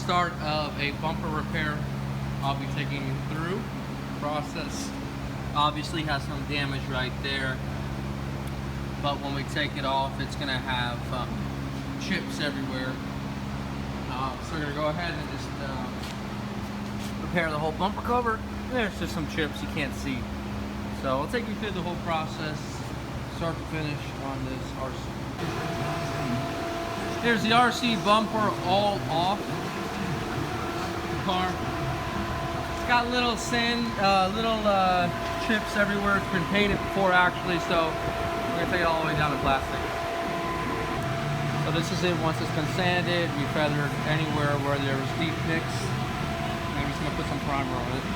start of a bumper repair I'll be taking you through. Process obviously has some damage right there, but when we take it off, it's gonna have chips everywhere. So we're gonna go ahead and just repair the whole bumper cover. There's just some chips you can't see. So I'll take you through the whole process, start to finish on this RC. Here's the RC bumper all off the car. It's got little sand, chips everywhere. It's been painted before actually, so we're gonna take it all the way down to plastic. So this is it once it's been sanded. We feathered anywhere where there was deep nicks. And I'm just gonna put some primer on it.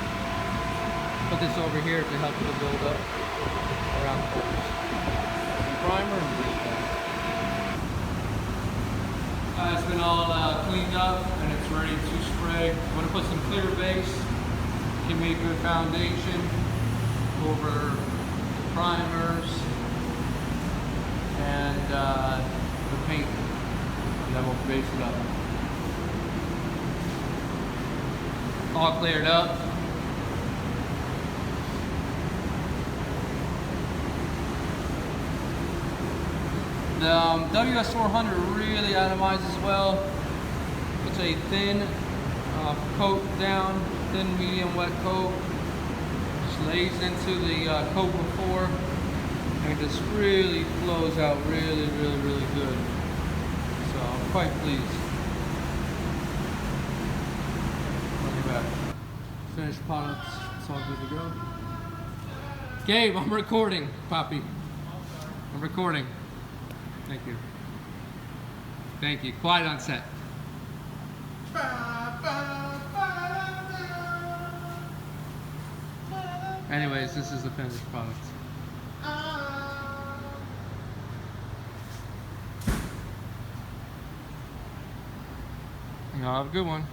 Put this over here to help with the build up around the corners. Some primer and bleach that. It's been all cleaned up and it's ready to spray. I'm gonna put some clear base, give me a good foundation over the primers and the paint, and then we'll base it up. All cleared up. The WS400 really atomizes well. It's a thin coat down, thin medium wet coat. Just lays into the coat before, and it just really flows out really good. So I'm quite pleased. Look at that. Finished products, it's all good to go. Gabe, I'm recording, Poppy. I'm recording. Thank you. Thank you. Quiet on set. Anyways, this is the finished product. Y'all have a good one.